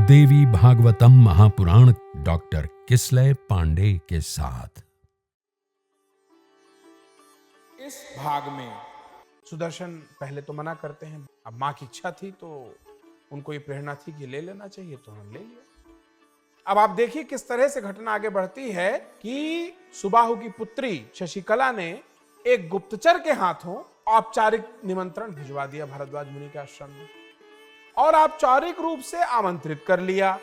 देवी Bhagavatam Mahapuran doctor Kislay Pandey के साथ। इस भाग में सुदर्शन पहले तो मना करते हैं। अब मां की इच्छा थी तो उनको ये प्रेरणा थी कि ले लेना चाहिए, तो उन्होंने ले लिया। अब आप देखिए किस तरह से घटना आगे बढ़ती है कि सुबाहु की पुत्री शशिकला ने एक गुप्तचर के हाथों औपचारिक निमंत्रण भिजवा दिया भारद्वाज मुनि के आश्रम में, और औपचारिक रूप से आमंत्रित कर लिया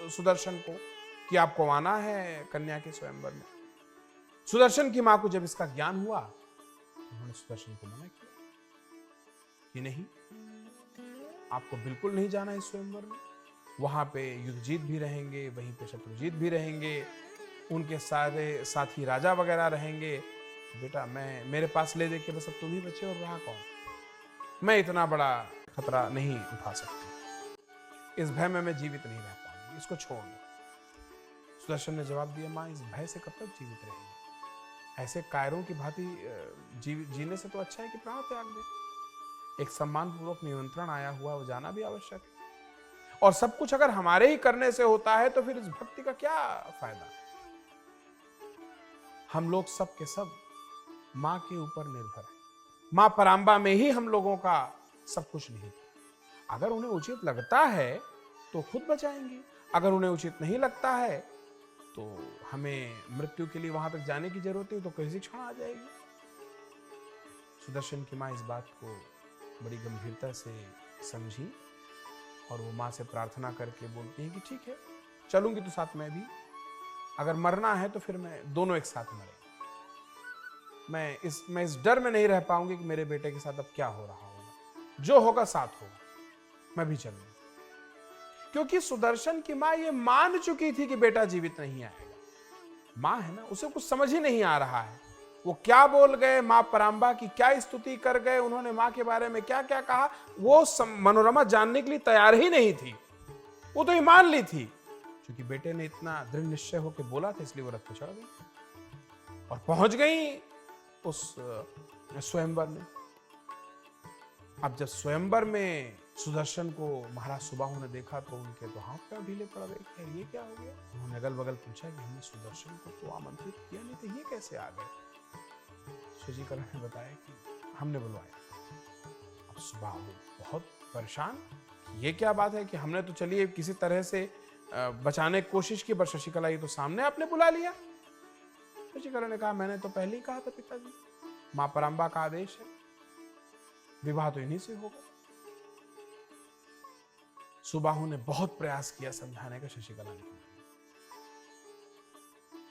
सुदर्शन को कि आपको आना है कन्या के स्वयंवर में। सुदर्शन की मां को जब इसका ज्ञान हुआ तो उन्होंने सुदर्शन को मना किया कि नहीं, आपको बिल्कुल नहीं जाना इस स्वयंवर में। वहां पे युद्धजीत भी रहेंगे, वहीं पे शत्रुजीत भी रहेंगे, उनके सारे साथी राजा वगैरह रहेंगे। बेटा मैं मेरे पास ले देके बस अब तुम ही बचे और रहा कौन, मैं इतना बड़ा खतरा नहीं उठा सकती, इस भय में मैं जीवित नहीं रह पाऊंगी, इसको छोड़ दो। सुदर्शन ने जवाब दिया, मां इस भय से कब तक जीवित रहेंगे, ऐसे कायरों की भांति जीने से तो अच्छा है कि प्राण त्याग दे। एक सम्मानपूर्वक निमंत्रण आया हुआ, वो जाना भी आवश्यक है, और सब कुछ अगर हमारे ही करने से होता है तो फिर इस भक्ति का क्या फायदा। हम लोग सब के सब मां के ऊपर निर्भर है, मां परांबा में ही हम लोगों का सब कुछ नहीं। अगर उन्हें उचित लगता है तो खुद बचाएंगे, अगर उन्हें उचित नहीं लगता है तो हमें मृत्यु के लिए वहां तक जाने की जरूरत है तो किसी क्षण आ जाएगी। सुदर्शन की मां इस बात को बड़ी गंभीरता से समझी और वो मां से प्रार्थना करके बोलती है कि ठीक है, चलूंगी तो साथ में भी, अगर मरना है तो फिर मैं दोनों एक साथ मरेंगे। मैं इस डर में नहीं रह पाऊंगी कि मेरे बेटे के साथ अब क्या हो रहा होगा, जो होगा साथ होगा, मैं भी चलूंगा। क्योंकि सुदर्शन की मां ये मान चुकी थी कि बेटा जीवित नहीं आएगा। मां है ना, उसे कुछ समझ ही नहीं आ रहा है, वो क्या बोल गए, मां परांबा की क्या स्तुति कर गए, उन्होंने मां के बारे में क्या क्या कहा, वो मनोरमा जानने के लिए तैयार ही नहीं थी। वो तो ये मान ली थी, क्योंकि बेटे ने इतना दृढ़ निश्चय होकर बोला था, इसलिए वो रथ पे चढ़ गई और पहुंच गई उस स्वयंवर में। अब जब स्वयंवर में सुदर्शन को महाराज सुबाहु ने देखा तो उनके तो हाथ पैर ढीले पड़ गए कि ये क्या हो गया। उन्होंने अगल बगल पूछा कि हमने सुदर्शन को तो आमंत्रित किया नहीं था, ये कैसे आ गए। शशिकला ने बताया कि हमने बुलवाया। अब सुबाहु बहुत परेशान, ये क्या बात है कि हमने तो चलिए किसी तरह से बचाने की कोशिश की, पर शशिकला ये तो सामने आपने बुला लिया। शशिकला ने कहा, मैंने तो पहले ही कहा था पिताजी, मां परांबा का आदेश है, विवाह तो इन्हीं से होगा। सुबाहु ने बहुत प्रयास किया समझाने का, शशिकला नहीं मानी।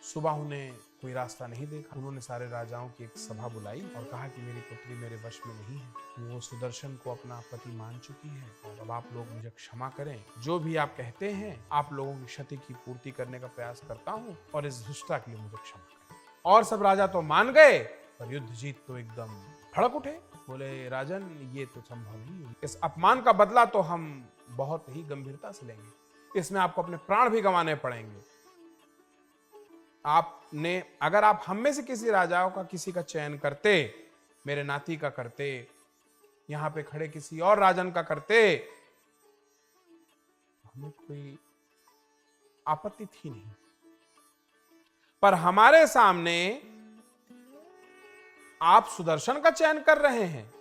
सुबाहु ने कोई रास्ता नहीं देखा, उन्होंने सारे राजाओं की एक सभा बुलाई और कहा कि मेरी पुत्री मेरे वश में नहीं है, वो सुदर्शन को अपना पति मान चुकी है, और अब आप लोग मुझे क्षमा करें, जो भी आप कहते हैं आप लोगों की क्षति की पूर्ति करने का प्रयास करता हूं, और इस दुष्टता के लिए मुझे क्षमा करें। और सब राजा तो मान गए, पर युद्धजीत तो एकदम भड़क उठे, बोले राजन ये तो संभव नहीं, इस अपमान का बदला तो हम बहुत ही गंभीरता से लेंगे, इसमें आपको अपने प्राण भी गंवाने पड़ेंगे। आपने अगर आप हम में से किसी राजाओं का किसी का चयन करते, मेरे नाती का करते, यहां पे खड़े किसी और राजन का करते, हमें कोई आपत्ति थी नहीं, पर हमारे सामने आप सुदर्शन का चयन कर रहे हैं,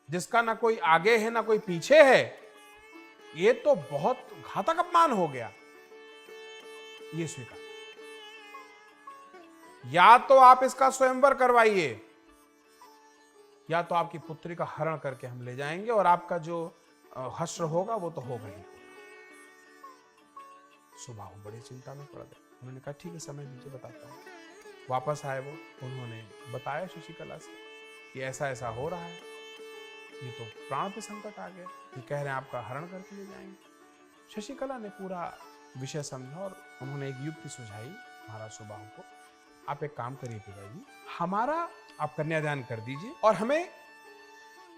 जिसका ना कोई आगे है ना कोई पीछे है, ये तो बहुत घातक अपमान हो गया। ये स्वीकार, या तो आप इसका स्वयंवर करवाइए, या तो आपकी पुत्री का हरण करके हम ले जाएंगे, और आपका जो हश्र होगा वो तो होगा ही होगा। सुबाहु बड़ी चिंता में पड़ गए, उन्होंने कहा ठीक है, समय दीजिए, बताता हूं। वापस आए वो, उन्होंने बताया शशिकला से कि ऐसा ऐसा हो रहा है, ये तो प्राण पे संकट आ गया, ये कह रहे हैं आपका हरण करके ले जाएंगे। शशिकला ने पूरा विषय समझा और उन्होंने एक युक्ति सुझाई महाराज सुबाहु को, आप एक काम करिए पिताजी, हमारा आप कन्यादान कर दीजिए और हमें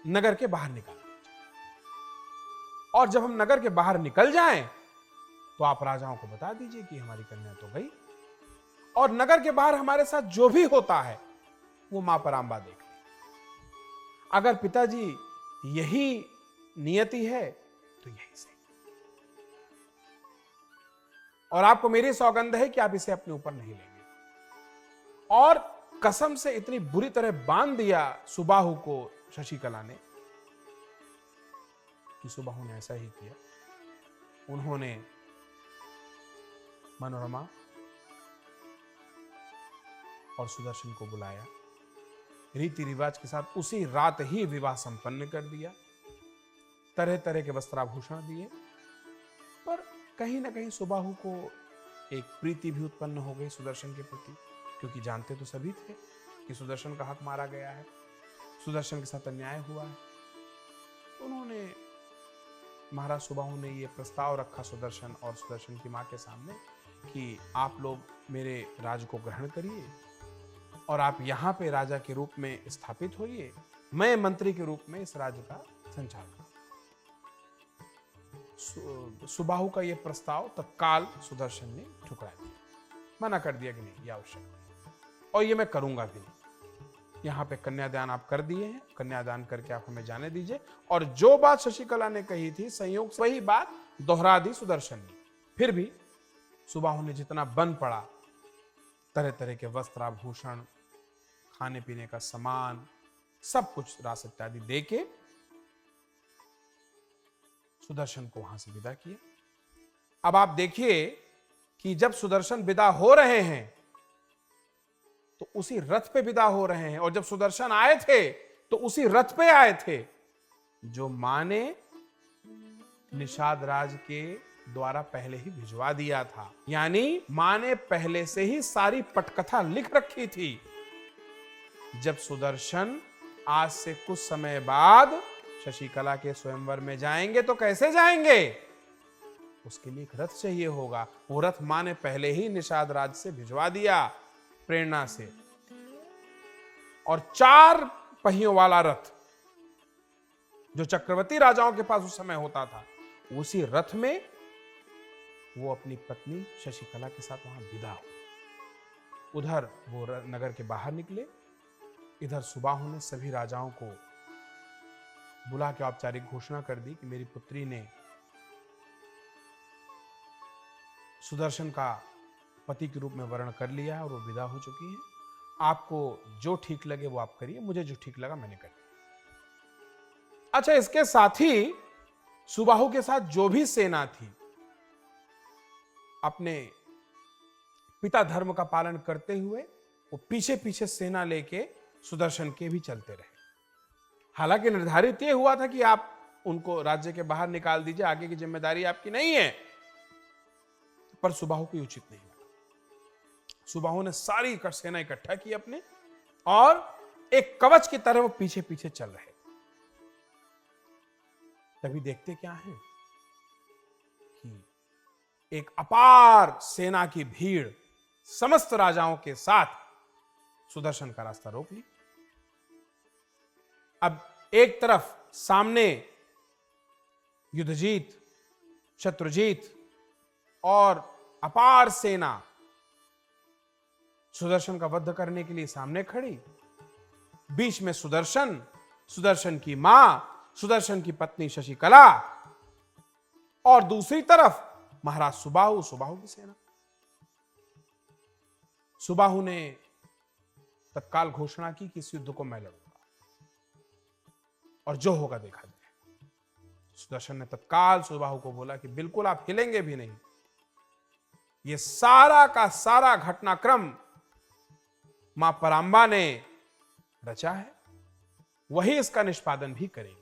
नगर के बाहर निकाल दीजिए, और जब हम नगर के बाहर निकल जाएं तो आप राजाओं को बता दीजिए कि हमारी कन्या तो गई, और नगर के बाहर हमारे साथ जो भी होता है वो मां परांबा देख ले। अगर पिताजी यही नियति है तो यही सही। और आपको मेरी सौगंध है कि आप इसे अपने ऊपर नहीं लेंगे। और कसम से इतनी बुरी तरह बांध दिया सुबाहु को शशिकला ने कि सुबाहु ने ऐसा ही किया। उन्होंने मनोरमा और सुदर्शन को बुलाया, रीति रिवाज के साथ उसी रात ही विवाह संपन्न कर दिया, तरह तरह के वस्त्राभूषण दिए। पर कहीं ना कहीं सुबाहु को एक प्रीति भी उत्पन्न हो गई सुदर्शन के प्रति, क्योंकि जानते तो सभी थे कि सुदर्शन का हक मारा गया है, सुदर्शन के साथ अन्याय हुआ है। तो उन्होंने, महाराज सुबाहु ने ये प्रस्ताव रखा सुदर्शन और सुदर्शन की मां के सामने कि आप लोग मेरे राज को ग्रहण करिए और आप यहाँ पे राजा के रूप में स्थापित होइए, मैं मंत्री के रूप में इस राज्य का संचालन करूं। सुबाहु का यह प्रस्ताव तत्काल सुदर्शन ने ठुकरा दिया, मना कर दिया कि नहीं, यह आवश्यक नहीं और ये मैं करूंगा भी नहीं। यहाँ पे कन्यादान आप कर दिए हैं, कन्यादान करके आप हमें जाने दीजिए। और जो बात शशिकला ने कही थी संयोग से वही बात दोहरा दी सुदर्शन ने। फिर भी सुबाहु ने जितना बन पड़ा, तरह तरह के वस्त्र आभूषण, खाने पीने का सामान, सब कुछ रास इत्यादि देके सुदर्शन को वहां से विदा किया। अब आप देखिए कि जब सुदर्शन विदा हो रहे हैं तो उसी रथ पे विदा हो रहे हैं, और जब सुदर्शन आए थे तो उसी रथ पे आए थे जो मां ने निषाद राज के द्वारा पहले ही भिजवा दिया था। यानी मां ने पहले से ही सारी पटकथा लिख रखी थी। जब सुदर्शन आज से कुछ समय बाद शशिकला के स्वयंवर में जाएंगे तो कैसे जाएंगे? उसके लिए एक रथ चाहिए होगा। वो रथ मां ने पहले ही निषाद राज से भिजवा दिया प्रेरणा से, और 4 पहियों वाला रथ जो चक्रवर्ती राजाओं के पास उस समय होता था, उसी रथ में वो अपनी पत्नी शशिकला के साथ वहां विदा हो। उधर वो नगर के बाहर निकले, इधर सुबाहु ने सभी राजाओं को बुला के औपचारिक घोषणा कर दी कि मेरी पुत्री ने सुदर्शन का पति के रूप में वर्ण कर लिया है और वो विदा हो चुकी है। आपको जो ठीक लगे वो आप करिए, मुझे जो ठीक लगा मैंने कर दिया। अच्छा, इसके साथ ही सुबाहु के साथ जो भी सेना थी अपने पिता धर्म का पालन करते हुए वो पीछे पीछे सेना लेके सुदर्शन के भी चलते रहे। हालांकि निर्धारित ये हुआ था कि आप उनको राज्य के बाहर निकाल दीजिए, आगे की जिम्मेदारी आपकी नहीं है, पर सुबाहु को उचित नहीं लगा। सुबाहु ने सारी सेना इकट्ठा की अपने, और एक कवच की तरह वो पीछे पीछे चल रहे। तभी देखते क्या है कि एक अपार सेना की भीड़ समस्त राजाओं के साथ सुदर्शन का रास्ता रोक ली। अब एक तरफ सामने युद्धजीत, शत्रुजीत और अपार सेना सुदर्शन का वध करने के लिए सामने खड़ी, बीच में सुदर्शन, सुदर्शन की मां, सुदर्शन की पत्नी शशिकला, और दूसरी तरफ महाराज सुबाहु, सुबाहु की सेना। सुबाहु ने तत्काल घोषणा की कि इस युद्ध को मैं लड़ूंगा और जो होगा देखा जाए। सुदर्शन ने तत्काल सुबाहु को बोला कि बिल्कुल आप हिलेंगे भी नहीं, ये सारा का सारा घटनाक्रम मां परांबा ने रचा है, वही इसका निष्पादन भी करेंगे।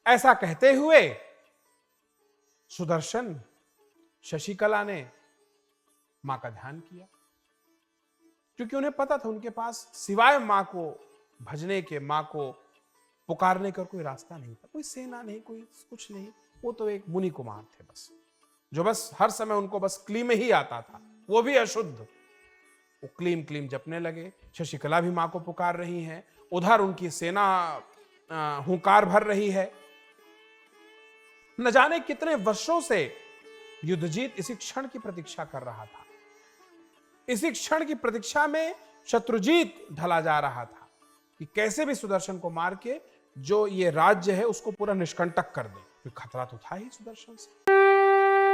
ऐसा कहते हुए सुदर्शन, शशिकला ने मां का ध्यान किया, क्योंकि उन्हें पता था उनके पास सिवाय मां को भजने के, मां को पुकारने का कोई रास्ता नहीं था। कोई सेना नहीं, कोई कुछ नहीं, वो तो एक मुनि कुमार थे बस, जो बस हर समय उनको बस क्लीम ही आता था, वो भी अशुद्ध। वो क्लीम क्लीम जपने लगे। शशिकला भी मां को पुकार रही हैं, उधर उनकी सेना हुंकार भर रही है। न जाने कितने वर्षों से युद्धजीत इसी क्षण की प्रतीक्षा कर रहा था। इसी क्षण की प्रतीक्षा में शत्रुजीत ढला जा रहा था कि कैसे भी सुदर्शन को मार के जो ये राज्य है उसको पूरा निष्कंटक कर दे, क्योंकि खतरा तो था ही सुदर्शन से।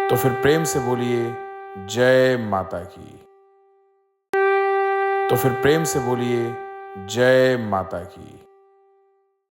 तो फिर प्रेम से बोलिए जय माता की। तो फिर प्रेम से बोलिए जय माता की।